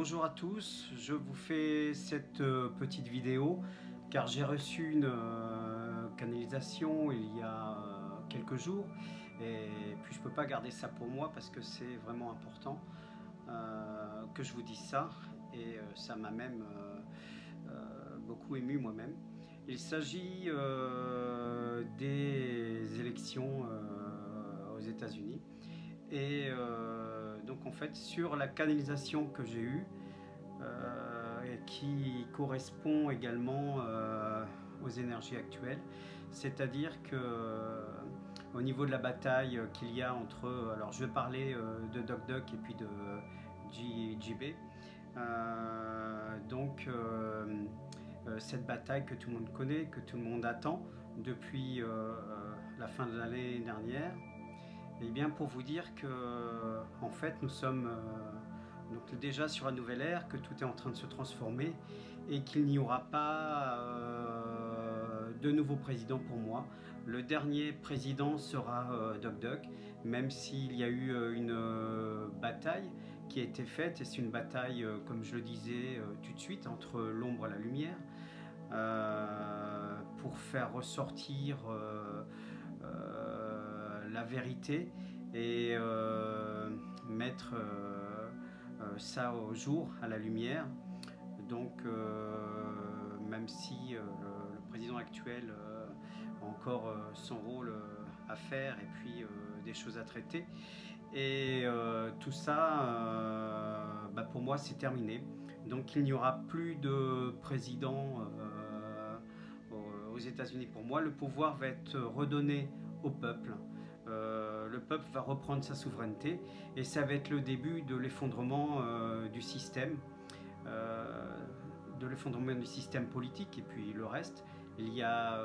Bonjour à tous, je vous fais cette petite vidéo car j'ai reçu une canalisation il y a quelques jours et puis je peux pas garder ça pour moi parce que c'est vraiment important que je vous dise ça et ça m'a même beaucoup ému moi-même. Il s'agit des élections aux États-Unis. Et donc en fait sur la canalisation que j'ai eue et qui correspond également aux énergies actuelles, c'est-à-dire que au niveau de la bataille qu'il y a entre, alors je vais parler de Doc Duck et puis de JB, cette bataille que tout le monde connaît, que tout le monde attend depuis la fin de l'année dernière. Et bien pour vous dire que en fait nous sommes donc déjà sur la nouvelle ère, que tout est en train de se transformer et qu'il n'y aura pas de nouveau président pour moi. Le dernier président sera Doc Duck, même s'il y a eu une bataille qui a été faite, et c'est une bataille, comme je le disais tout de suite, entre l'ombre et la lumière, pour faire ressortir la vérité et mettre ça au jour, à la lumière. Donc même si le président actuel a encore son rôle à faire et puis des choses à traiter, et tout ça pour moi c'est terminé. Donc il n'y aura plus de président aux États-Unis. Pour moi le pouvoir va être redonné au peuple. Le peuple va reprendre sa souveraineté et ça va être le début de l'effondrement du système, du système politique et puis le reste. Il y a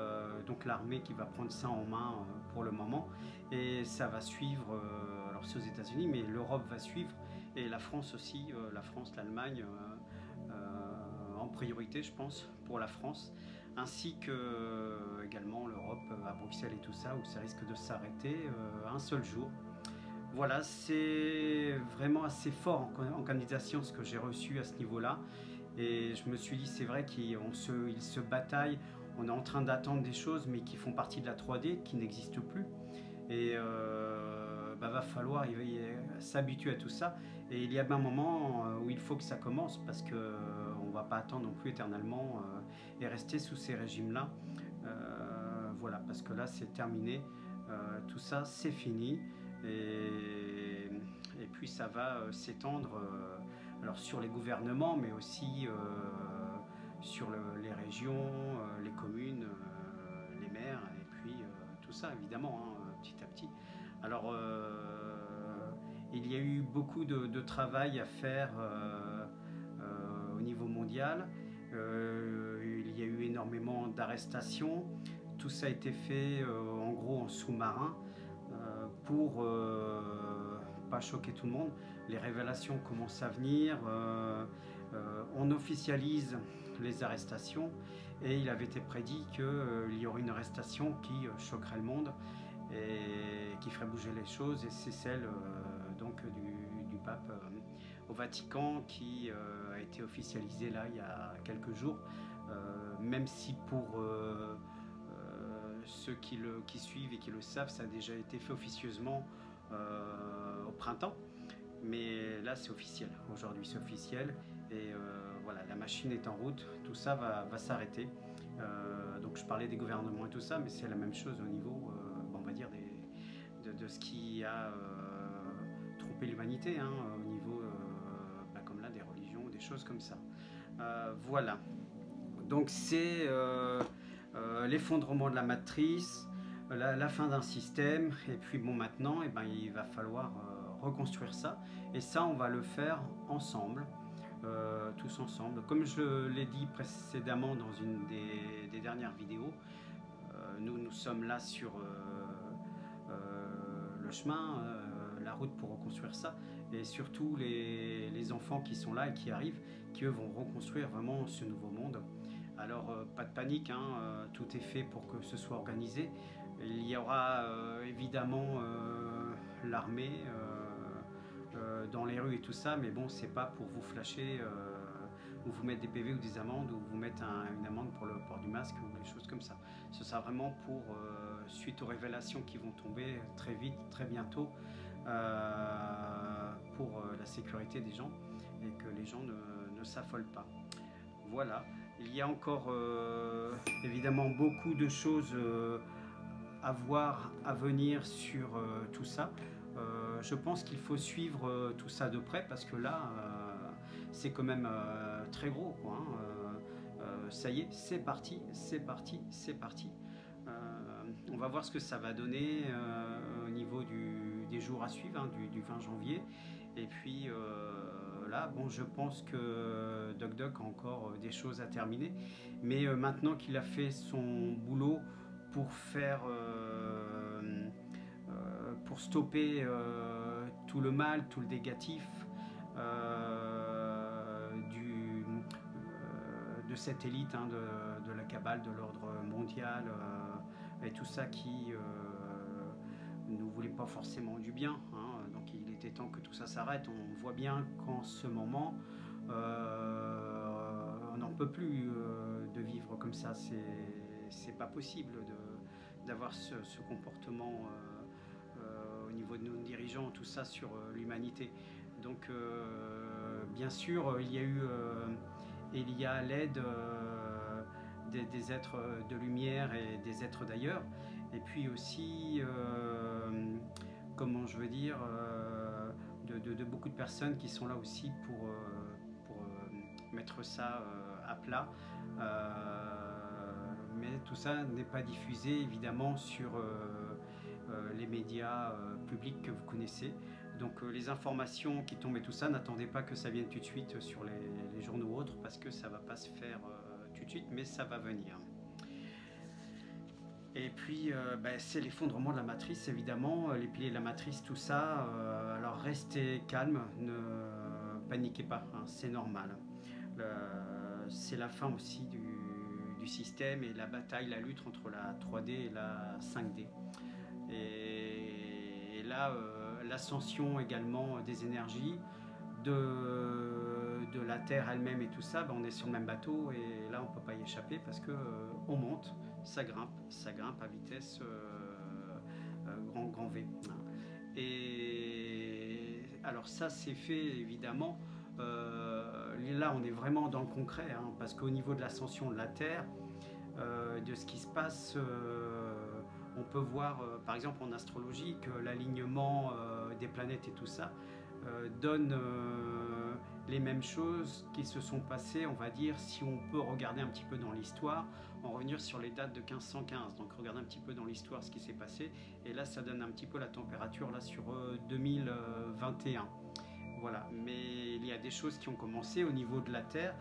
donc l'armée qui va prendre ça en main pour le moment et ça va suivre, alors c'est aux États-Unis mais l'Europe va suivre et la France aussi, la France, l'Allemagne en priorité je pense pour la France, ainsi que également l'Europe à Bruxelles et tout ça, où ça risque de s'arrêter un seul jour. Voilà, c'est vraiment assez fort en canalisation ce que j'ai reçu à ce niveau-là. Et je me suis dit, c'est vrai qu'ils se bataillent, on est en train d'attendre des choses, mais qui font partie de la 3D, qui n'existent plus. Et va falloir s'habituer à tout ça. Et il y a un moment où il faut que ça commence, parce qu'on ne va pas attendre non plus éternellement et rester sous ces régimes-là. Voilà, parce que là, c'est terminé. Tout ça, c'est fini. Et puis ça va s'étendre alors sur les gouvernements, mais aussi sur les régions, les communes, les maires, et puis tout ça évidemment, petit à petit. Alors il y a eu beaucoup de travail à faire au niveau mondial. Il y a eu énormément d'arrestations. Tout ça a été fait en gros en sous-marin pour pas choquer tout le monde. Les révélations commencent à venir, on officialise les arrestations et il avait été prédit qu'il y aurait une arrestation qui choquerait le monde et qui ferait bouger les choses, et c'est celle donc du pape au Vatican qui a été officialisée là il y a quelques jours, même si pour ceux qui suivent et qui le savent, ça a déjà été fait officieusement au printemps, mais là c'est officiel, aujourd'hui c'est officiel, et voilà, la machine est en route, tout ça va s'arrêter. Donc je parlais des gouvernements et tout ça, mais c'est la même chose au niveau on va dire de ce qui a trompé l'humanité, au niveau comme là des religions, des choses comme ça. Voilà, donc c'est l'effondrement de la matrice, la fin d'un système, et puis bon maintenant il va falloir reconstruire ça, et ça on va le faire ensemble, tous ensemble. Comme je l'ai dit précédemment dans une des dernières vidéos, nous sommes là sur le chemin, la route pour reconstruire ça, et surtout les enfants qui sont là et qui arrivent, qui eux vont reconstruire vraiment ce nouveau monde. Alors pas de panique, tout est fait pour que ce soit organisé. Il y aura évidemment l'armée dans les rues et tout ça, mais bon, c'est pas pour vous flasher ou vous mettre des PV ou des amendes ou vous mettre une amende pour le port du masque ou des choses comme ça. Ce sera vraiment pour, suite aux révélations qui vont tomber très vite, très bientôt, pour la sécurité des gens et que les gens ne s'affolent pas. Voilà, il y a encore évidemment beaucoup de choses à voir, à venir sur tout ça. Je pense qu'il faut suivre tout ça de près parce que là, c'est quand même très gros, quoi, hein. Ça y est, c'est parti, c'est parti, c'est parti. On va voir ce que ça va donner au niveau des jours à suivre, hein, du 20 janvier. Et puis là, bon, je pense que DocDoc a encore des choses à terminer. Mais maintenant qu'il a fait son boulot pour faire, pour stopper tout le mal, tout le négatif de cette élite, hein, de la cabale, de l'ordre mondial et tout ça qui ne voulait pas forcément du bien, hein. Donc il était temps que tout ça s'arrête. On voit bien qu'en ce moment on n'en peut plus de vivre comme ça. C'est pas possible d'avoir ce comportement au niveau de nos dirigeants, tout ça sur l'humanité. Donc bien sûr il y a l'aide des êtres de lumière et des êtres d'ailleurs, et puis aussi comment je veux dire de beaucoup de personnes qui sont là aussi pour mettre ça à plat, mais tout ça n'est pas diffusé évidemment sur les médias publics que vous connaissez. Donc les informations qui tombent et tout ça, n'attendez pas que ça vienne tout de suite sur les journaux ou autres, parce que ça va pas se faire tout de suite, mais ça va venir. Et puis c'est l'effondrement de la matrice, évidemment, les piliers de la matrice, tout ça. Alors restez calme, ne paniquez pas, hein, c'est normal. C'est la fin aussi du système et la bataille, la lutte entre la 3D et la 5D. Et là, l'ascension également des énergies, de la Terre elle-même et tout ça, on est sur le même bateau et là on ne peut pas y échapper parce que on monte, ça grimpe à vitesse grand V. Et alors ça c'est fait évidemment. Là on est vraiment dans le concret, hein, parce qu'au niveau de l'ascension de la Terre, de ce qui se passe, on peut voir par exemple en astrologie que l'alignement des planètes et tout ça donne les mêmes choses qui se sont passées, on va dire, si on peut regarder un petit peu dans l'histoire, en revenir sur les dates de 1515, donc regarder un petit peu dans l'histoire ce qui s'est passé, et là ça donne un petit peu la température là sur 2021. Voilà, mais il y a des choses qui ont commencé au niveau de la Terre.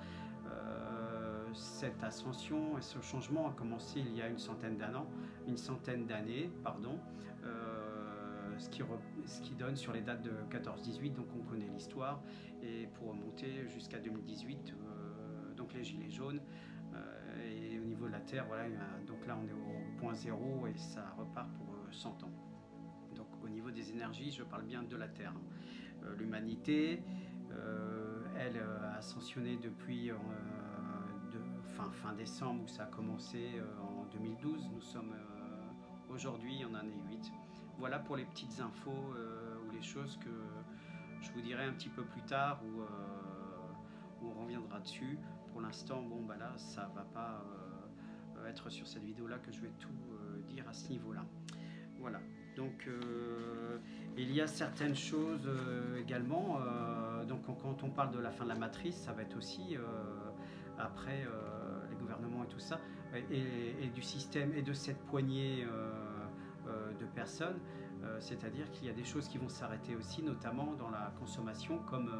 Cette ascension et ce changement a commencé il y a une centaine d'années, pardon, ce qui donne sur les dates de 14-18, donc on connaît l'histoire, et pour remonter jusqu'à 2018, donc les gilets jaunes, et au niveau de la Terre, voilà, donc là on est au point zéro et ça repart pour 100 ans. Donc au niveau des énergies, je parle bien de la Terre. L'humanité, elle a ascensionné depuis fin décembre, où ça a commencé en 2012. Nous sommes aujourd'hui en année 8. Voilà pour les petites infos ou les choses que je vous dirai un petit peu plus tard, où on reviendra dessus. Pour l'instant, bon bah là, ça va pas être sur cette vidéo là que je vais tout dire à ce niveau là. Voilà, donc il y a certaines choses également, donc quand on parle de la fin de la matrice, ça va être aussi après les gouvernements et tout ça, et du système et de cette poignée de personnes, c'est-à-dire qu'il y a des choses qui vont s'arrêter aussi, notamment dans la consommation, comme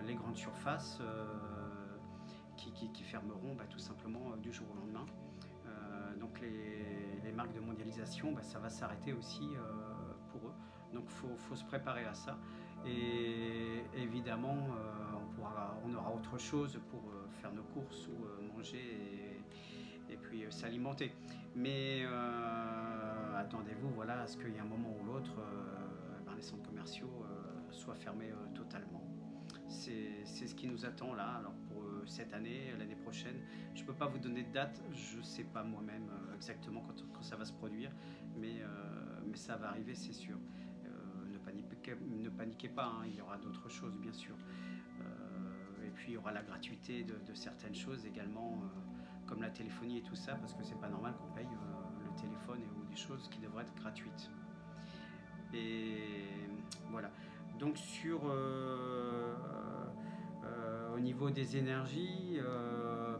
les grandes surfaces qui fermeront tout simplement du jour au lendemain. Donc les marques de mondialisation, ça va s'arrêter aussi pour eux. Donc il faut se préparer à ça. Et évidemment, on aura autre chose pour faire nos courses ou manger et puis s'alimenter. Mais attendez-vous, voilà, à ce qu'il y ait un moment ou l'autre, les centres commerciaux soit fermé totalement. C'est ce qui nous attend là. Alors pour cette année, l'année prochaine, je ne peux pas vous donner de date, je ne sais pas moi-même exactement quand ça va se produire, mais ça va arriver, c'est sûr. Ne paniquez pas, hein, il y aura d'autres choses bien sûr. Et puis il y aura la gratuité de certaines choses également, comme la téléphonie et tout ça, parce que c'est pas normal qu'on paye le téléphone ou des choses qui devraient être gratuites. Et voilà. Donc au niveau des énergies,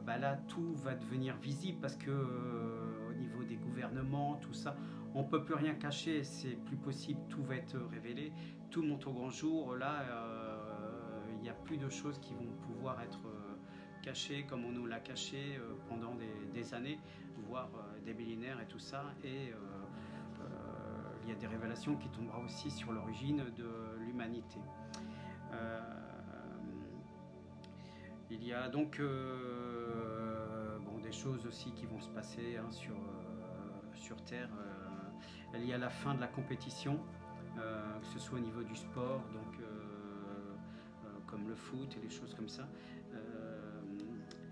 là tout va devenir visible parce que au niveau des gouvernements, tout ça, on peut plus rien cacher, c'est plus possible, tout va être révélé, tout monte au grand jour. Là, il n'y a plus de choses qui vont pouvoir être cachées comme on nous l'a caché pendant des années, voire des millénaires et tout ça. Et il y a des révélations qui tomberont aussi sur l'origine de l'humanité. Il y a donc des choses aussi qui vont se passer hein, sur Terre. Il y a la fin de la compétition, que ce soit au niveau du sport, donc comme le foot et des choses comme ça.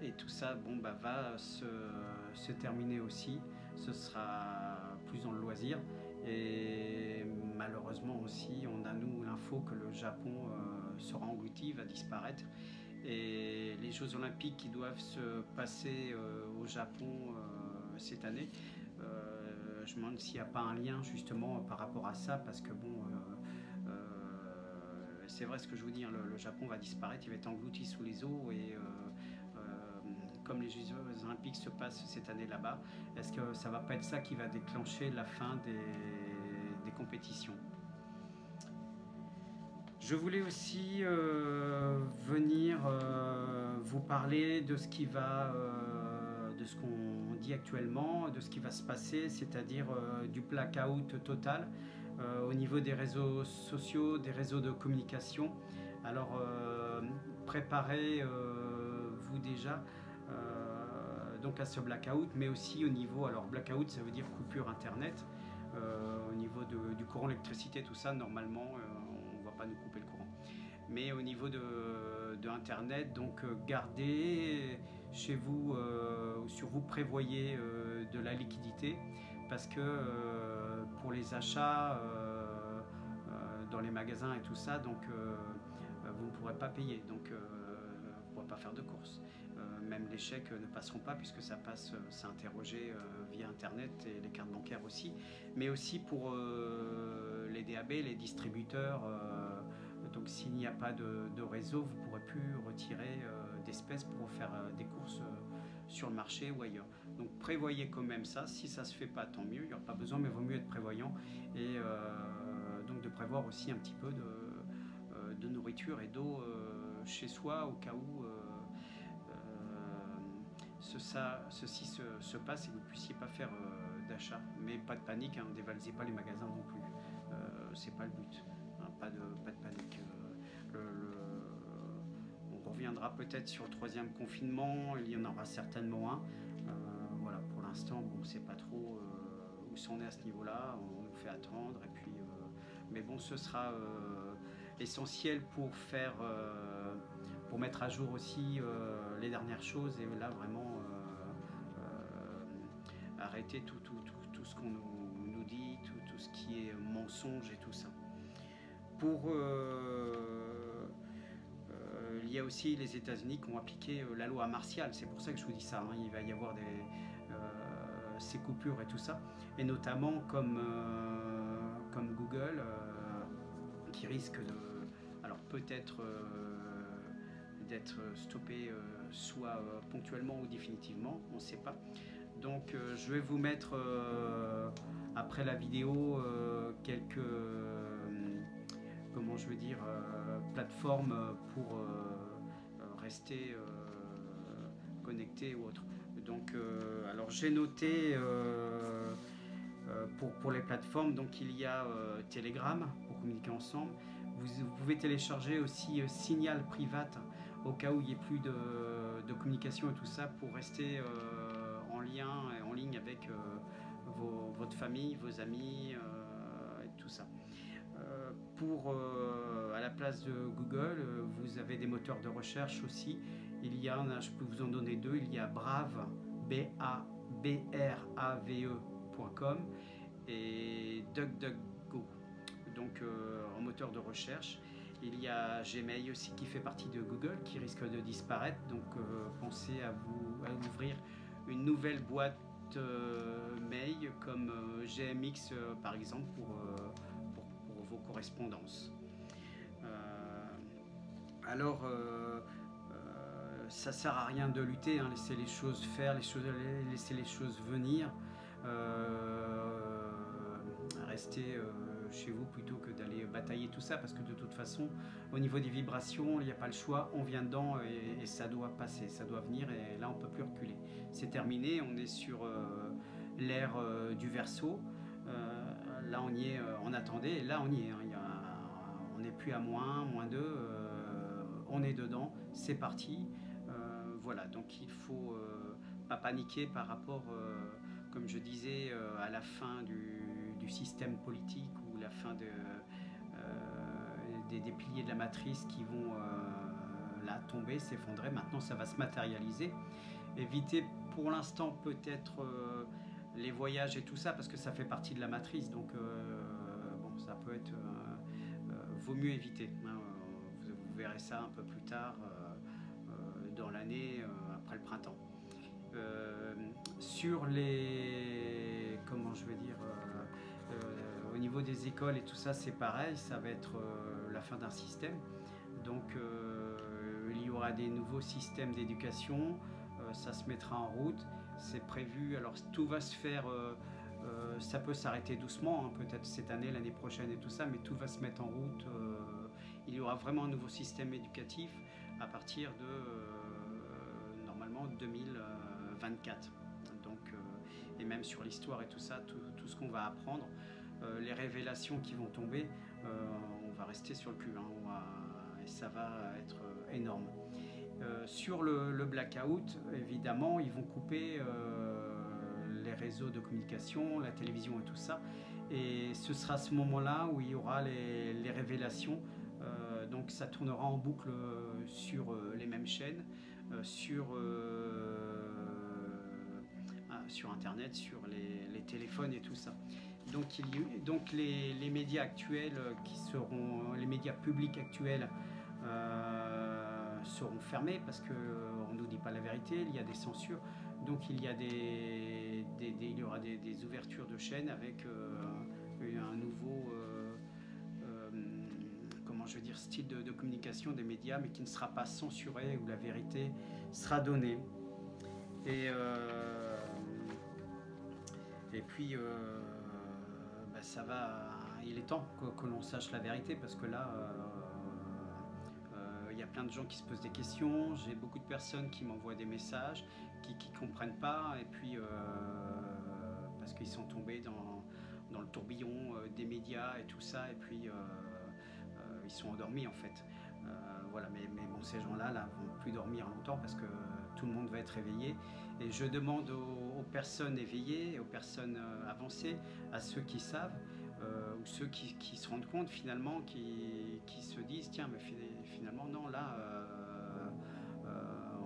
Et tout ça va se terminer aussi. Ce sera plus dans le loisir. Et malheureusement aussi, on a nous l'info que le Japon sera englouti, va disparaître. Et les Jeux Olympiques qui doivent se passer au Japon cette année, je me demande s'il n'y a pas un lien justement par rapport à ça, parce que c'est vrai ce que je vous dis, hein, le Japon va disparaître, il va être englouti sous les eaux et comme les Jeux Olympiques se passent cette année là-bas, est-ce que ça va pas être ça qui va déclencher la fin des compétitions? Je voulais aussi venir vous parler de ce qui va, de ce qu'on dit actuellement, de ce qui va se passer, c'est-à-dire du blackout total au niveau des réseaux sociaux, des réseaux de communication. Alors préparez-vous déjà donc à ce blackout, mais aussi au niveau, alors blackout ça veut dire coupure internet, au niveau du courant, l'électricité, tout ça, normalement on ne va pas nous couper le courant. Mais au niveau de internet, donc gardez chez vous, sur vous, prévoyez de la liquidité, parce que pour les achats dans les magasins et tout ça, donc vous ne pourrez pas payer, donc vous ne pourrez pas faire de courses. Même les chèques ne passeront pas puisque ça passe, c'est interrogé via internet et les cartes bancaires aussi, mais aussi pour les DAB, les distributeurs. Donc s'il n'y a pas de réseau, vous ne pourrez plus retirer d'espèces pour faire des courses sur le marché ou ailleurs. Donc prévoyez quand même ça. Si ça ne se fait pas, tant mieux, il n'y aura pas besoin, mais il vaut mieux être prévoyant. Et donc de prévoir aussi un petit peu de nourriture et d'eau chez soi au cas où ceci se passe et que vous ne puissiez pas faire d'achat. Mais pas de panique, hein, ne dévalisez pas les magasins non plus. C'est pas le but. Hein, pas de panique. On reviendra peut-être sur le 3e confinement, il y en aura certainement un. Voilà, pour l'instant, on ne sait pas trop où c'en est à ce niveau-là, on nous fait attendre. Et puis, mais bon, ce sera essentiel pour mettre à jour aussi les dernières choses et là vraiment arrêter tout ce qu'on nous dit, tout ce qui est mensonge et tout ça. Il y a aussi les États-Unis qui ont appliqué la loi martiale, c'est pour ça que je vous dis ça, hein. Il va y avoir ces coupures et tout ça, et notamment comme Google qui risque alors peut-être d'être stoppé soit ponctuellement ou définitivement, on ne sait pas. Donc je vais vous mettre après la vidéo quelques plateformes pour rester connecté ou autre. Donc alors j'ai noté pour les plateformes, donc il y a Telegram pour communiquer ensemble. Vous pouvez télécharger aussi Signal Private au cas où il n'y ait plus de communication et tout ça, pour rester en lien et en ligne avec votre famille, vos amis et tout ça. À la place de Google, vous avez des moteurs de recherche aussi. Il y a, je peux vous en donner deux, il y a Brave, BRAVE.com et DuckDuckGo, donc en moteur de recherche. Il y a Gmail aussi qui fait partie de Google, qui risque de disparaître, donc pensez à ouvrir une nouvelle boîte mail comme GMX par exemple pour vos correspondances. Ça sert à rien de lutter, hein, laisser les choses faire, laisser les choses venir, rester chez vous plutôt que d'aller batailler tout ça, parce que de toute façon au niveau des vibrations il n'y a pas le choix, on vient dedans et ça doit passer, ça doit venir, et là on peut plus reculer, c'est terminé, on est sur l'ère du Verseau, là on y est, on attendait, et là on y est, hein, on n'est plus à moins 2, on est dedans, c'est parti, voilà, donc il faut pas paniquer par rapport, comme je disais, à la fin du système politique, ou la fin des piliers de la matrice qui vont là tomber, s'effondrer. Maintenant ça va se matérialiser. Éviter pour l'instant peut-être les voyages et tout ça, parce que ça fait partie de la matrice, donc bon, ça peut être vaut mieux éviter, hein. Vous verrez ça un peu plus tard dans l'année, après le printemps. Sur les, comment je vais dire, au niveau des écoles et tout ça, c'est pareil, ça va être la fin d'un système, donc il y aura des nouveaux systèmes d'éducation, ça se mettra en route, c'est prévu. Alors tout va se faire, ça peut s'arrêter doucement, hein, peut-être cette année, l'année prochaine et tout ça, mais tout va se mettre en route. Il y aura vraiment un nouveau système éducatif à partir de normalement 2024. Donc, et même sur l'histoire et tout ça, tout ce qu'on va apprendre, les révélations qui vont tomber, on va rester sur le cul, hein, et ça va être énorme. Sur le blackout, évidemment, ils vont couper les réseaux de communication, la télévision et tout ça, et ce sera à ce moment-là où il y aura les révélations. Donc ça tournera en boucle sur les mêmes chaînes, sur internet, sur les téléphones et tout ça. Donc les médias actuels qui seront, les médias publics actuels seront fermés, parce qu'on ne nous dit pas la vérité, il y a des censures, donc il y aura des ouvertures de chaînes avec un nouveau comment je veux dire, style de communication des médias, mais qui ne sera pas censuré, où la vérité sera donnée. Et puis ça va, il est temps que l'on sache la vérité, parce que là il y a plein de gens qui se posent des questions, j'ai beaucoup de personnes qui m'envoient des messages, qui comprennent pas, et puis parce qu'ils sont tombés dans le tourbillon des médias et tout ça, et puis ils sont endormis en fait. Voilà, mais bon, ces gens-là vont plus dormir longtemps, parce que tout le monde va être réveillé. Et je demande aux personnes éveillées, aux personnes avancées, à ceux qui savent, ou ceux qui se rendent compte finalement, qui se disent tiens, mais finalement non, là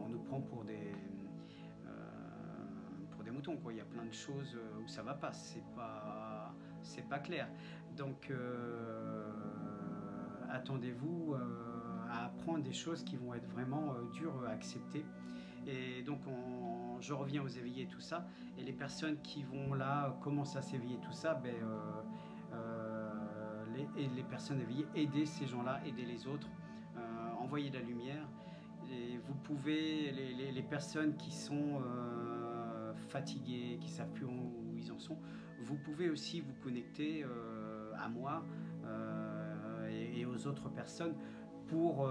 on nous prend pour des moutons, quoi. Il y a plein de choses où ça va pas, c'est pas clair. Donc attendez-vous à apprendre des choses qui vont être vraiment dures à accepter. Et donc je reviens aux éveillés, tout ça, et les personnes qui vont là commencer à s'éveiller, tout ça, les personnes éveillées, aider ces gens-là, aider les autres, envoyer de la lumière. Et vous pouvez, les personnes qui sont fatiguées, qui ne savent plus où ils en sont, vous pouvez aussi vous connecter à moi et aux autres personnes pour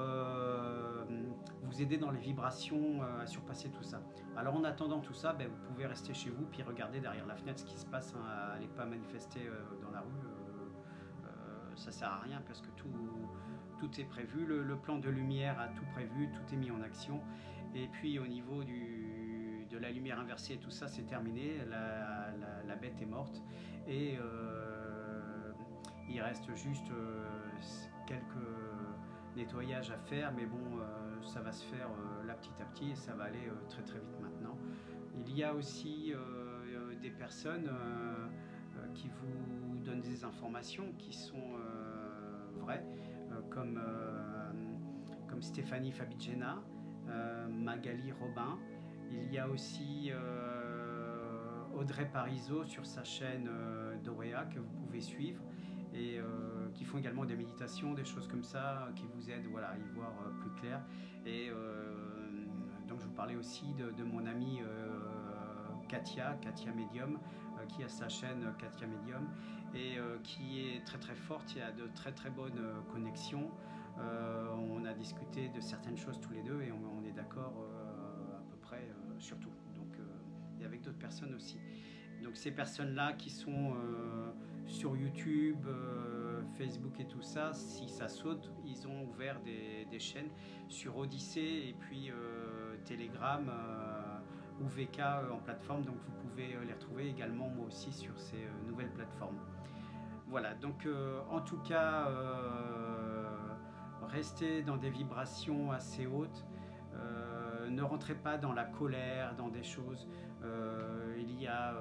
vous aider dans les vibrations à surpasser tout ça. Alors en attendant tout ça, vous pouvez rester chez vous, puis regarder derrière la fenêtre ce qui se passe, hein, allez pas manifester dans la rue, ça sert à rien, parce que tout est prévu, le plan de lumière a tout prévu, tout est mis en action. Et puis au niveau de la lumière inversée et tout ça, c'est terminé, la bête est morte, et il reste juste quelques nettoyages à faire, mais bon, ça va se faire là petit à petit et ça va aller très très vite maintenant. Il y a aussi des personnes qui vous donnent des informations qui sont vraies, comme Stéphanie Fabigena, Magali Robin. Il y a aussi Audrey Parizeau sur sa chaîne Doréa que vous pouvez suivre et qui font également des méditations, des choses comme ça qui vous aident voilà, à y voir plus clair. Et donc je vous parlais aussi de mon amie Katia Medium, qui a sa chaîne Katia Medium et qui est très très forte, il y a de très très bonnes connexions. On a discuté de certaines choses tous les deux et on est d'accord à peu près sur tout. Donc, et avec d'autres personnes aussi. Donc ces personnes-là qui sont sur YouTube, Facebook et tout ça, si ça saute, ils ont ouvert des chaînes sur Odyssée et puis Telegram ou VK en plateforme. Donc vous pouvez les retrouver également moi aussi sur ces nouvelles plateformes. Voilà, donc en tout cas, restez dans des vibrations assez hautes. Ne rentrez pas dans la colère, dans des choses. Il y a,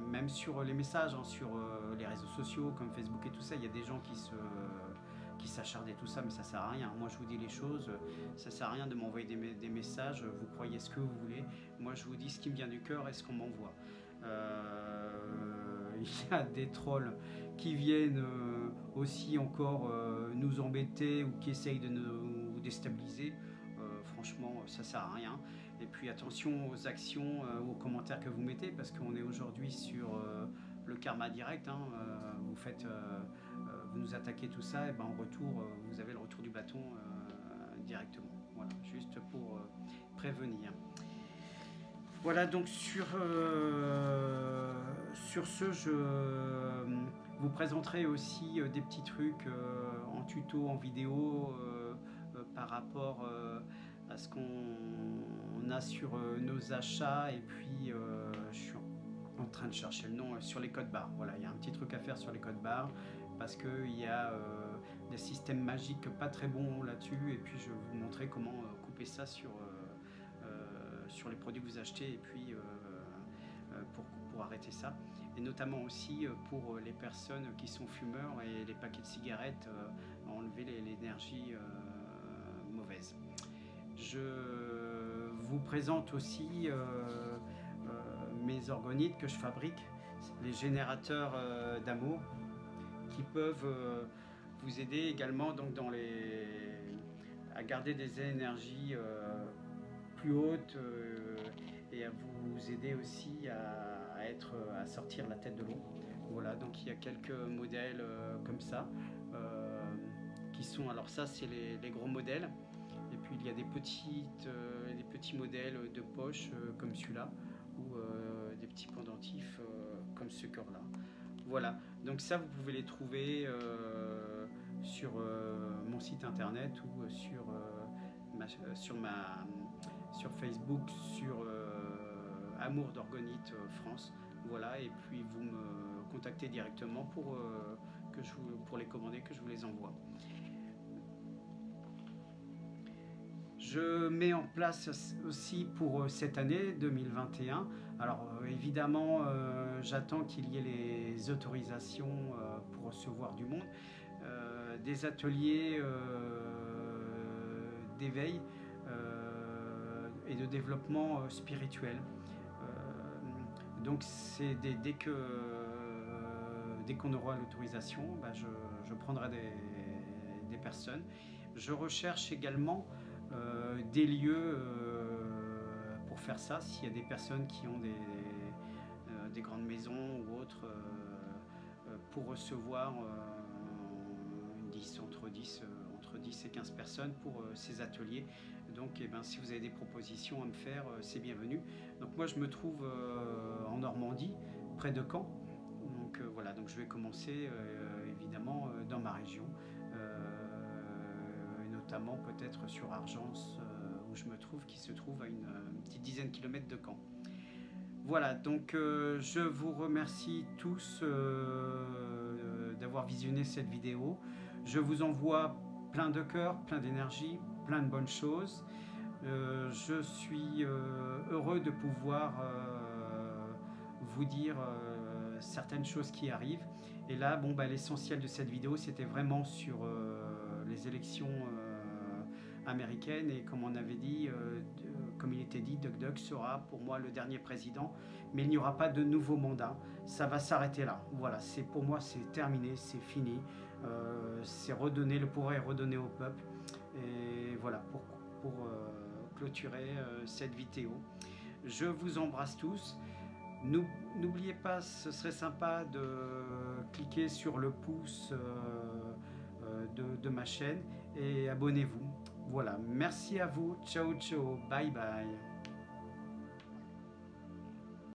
même sur les messages, hein, sur les réseaux sociaux comme Facebook et tout ça, il y a des gens qui s'acharnent et tout ça, mais ça sert à rien. Moi, je vous dis les choses, ça sert à rien de m'envoyer des messages. Vous croyez ce que vous voulez. Moi, je vous dis ce qui me vient du cœur et ce qu'on m'envoie. Il y a des trolls qui viennent aussi encore nous embêter ou qui essayent de nous déstabiliser. Franchement, ça sert à rien. Et puis attention aux actions, aux commentaires que vous mettez, parce qu'on est aujourd'hui sur le karma direct. Hein, vous nous attaquez tout ça, et ben en retour, vous avez le retour du bâton directement. Voilà, juste pour prévenir. Voilà, donc sur ce, je vous présenterai aussi des petits trucs en tuto, en vidéo, par rapport à ce qu'on a sur nos achats. Et puis, je suis en train de chercher le nom, sur les codes barres. Voilà, il y a un petit truc à faire sur les codes barres, parce qu'il y a des systèmes magiques pas très bons là-dessus. Et puis, je vais vous montrer comment couper ça sur les produits que vous achetez, et puis pour arrêter ça, et notamment aussi pour les personnes qui sont fumeurs et les paquets de cigarettes, enlever l'énergie mauvaise. Je vous présente aussi mes orgonites que je fabrique, les générateurs d'amour, qui peuvent vous aider également donc à garder des énergies plus haute et à vous aider aussi à sortir la tête de l'eau. Voilà, donc il y a quelques modèles comme ça qui sont, alors ça c'est les gros modèles, et puis il y a des petits modèles de poche comme celui-là, ou des petits pendentifs comme ce corps-là. Voilà, donc ça vous pouvez les trouver sur mon site internet ou sur Facebook, sur Amour d'Orgonite France. Voilà, et puis vous me contactez directement pour les commander, que je vous les envoie. Je mets en place aussi pour cette année 2021, alors évidemment j'attends qu'il y ait les autorisations pour recevoir du monde, des ateliers d'éveil et de développement spirituel. Donc c'est dès qu'on aura l'autorisation, bah, je prendrai des personnes. Je recherche également des lieux pour faire ça, s'il y a des personnes qui ont des grandes maisons ou autres pour recevoir entre 10 et 15 personnes pour ces ateliers. Donc si vous avez des propositions à me faire, c'est bienvenu. Donc moi je me trouve en Normandie, près de Caen. Donc voilà, donc je vais commencer évidemment dans ma région, notamment peut-être sur Argence, où je me trouve, qui se trouve à une petite dizaine de kilomètres de Caen. Voilà, donc je vous remercie tous d'avoir visionné cette vidéo. Je vous envoie plein de cœur, plein d'énergie, plein de bonnes choses. Je suis heureux de pouvoir vous dire certaines choses qui arrivent. Et là, bon, l'essentiel de cette vidéo, c'était vraiment sur les élections américaine, et comme on avait dit, comme il était dit, Doug Duck sera pour moi le dernier président, mais il n'y aura pas de nouveau mandat, ça va s'arrêter là. Voilà, c'est pour moi, c'est terminé, c'est fini, c'est redonné, le pouvoir est redonné au peuple. Et voilà pour clôturer cette vidéo. Je vous embrasse tous. N'oubliez pas, ce serait sympa de cliquer sur le pouce de ma chaîne et abonnez-vous. Voilà, merci à vous, ciao ciao, bye bye.